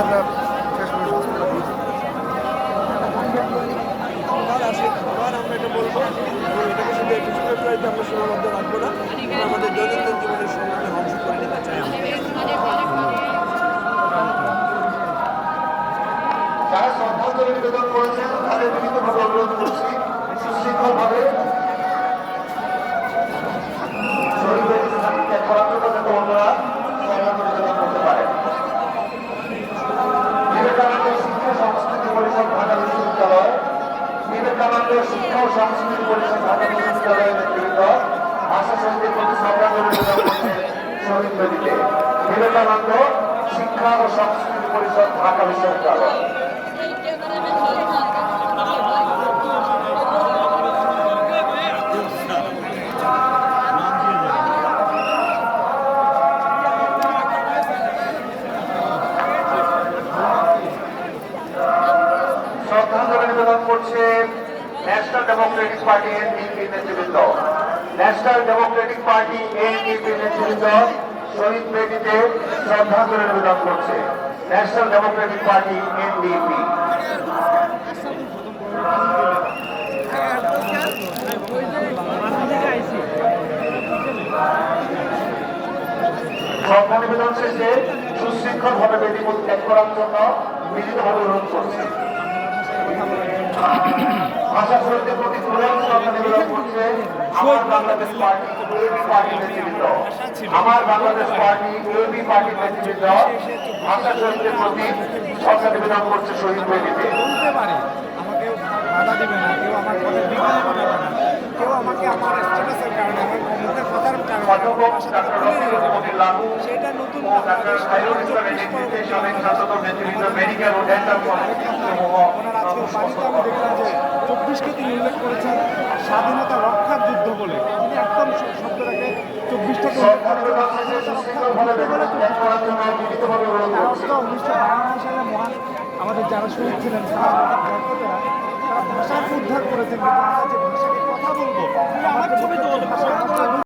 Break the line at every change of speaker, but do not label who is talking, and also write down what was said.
আমরা শেষ করে সংস্থাটা বুঝি। আমরা এটা বলবো এবং এটাকে শুধু এপিসোডের প্রাইতে আমরা সীমাবদ্ধ রাখবো না, আমাদের দৈনন্দিন জীবনের সঙ্গে অংশ করে নিতে চাই আমরা।
যারা শ্রদ্ধাঞ্জলি নিবেদন করেছেন তাদের বিভিন্নভাবে অনুরোধ করছি সুশৃঙ্খলভাবে শহীদের স্থানে ত্যাগ করার জন্য যাতে অন্যরা শ্রদ্ধাঞ্জলি নিবেদন করতে পারে। বিবেকানন্দ শিক্ষা সংস্কৃতি পরিষদ ঢাকা বিশ্ববিদ্যালয়, বিবেকানন্দ শিক্ষা ও সংস্কৃতি পরিষদ ঢাকা বিশ্ববিদ্যালয়ের নেতৃত্ব ভাষা শহীদের প্রতি শ্রদ্ধাঞ্জলি নিবেদন করছে শহীদ বেদিতে। বিবেকানন্দ শিক্ষা ও সংস্কৃতি পরিষদ ঢাকা বিশ্ববিদ্যালয়। শ্রদ্ধাঞ্জলি নিবেদন করছে ন্যাশনাল ডেমোক্রেটিক পার্টি এনডিপি নেতৃবৃন্দ। ন্যাশনাল ডেমোক্রেটিক পার্টি এনডিপি নেতৃবৃন্দ শহীদ বেদিতে শ্রদ্ধাঞ্জলি নিবেদন করছে। National Democratic party NDP. শ্রদ্ধা নিবেদন শেষে সুশৃঙ্খলভাবে বেদি ত্যাগ করার জন্য বিনীতভাবে অনুরোধ করছে। ভাষা শহীদদের প্রতি শ্রদ্ধা নিবেদন করছে আমার বাংলাদেশ পার্টি এবি পার্টি নেতৃবৃন্দ। আমার বাংলাদেশ পার্টি এবি পার্টি নেতৃবৃন্দ ভাষা শহীদদের প্রতি শ্রদ্ধা নিবেদন করছে শহীদ বেদিতে।
বাধা দিবে না, কেউ আমার পথে বিঘ্ন ঘটাবে না, কেউ আমাকে আমার স্ট্যাটাসের কারণে আমার মুখের কথার কারণে সেটা নতুন চব্বিশকে তিনি উল্লেখ করেছেন স্বাধীনতা রক্ষার যুদ্ধ বলে। তিনি একদম শব্দটাকে 24টাকে 1952 সালে মহান আমাদের যারা শহীদ ছিলেন তারা ভাষাকে উদ্ধার করেছেন। কিন্তু আমরা যে ভাষাকে কথা বলবো আমার ছবি তো ভাষা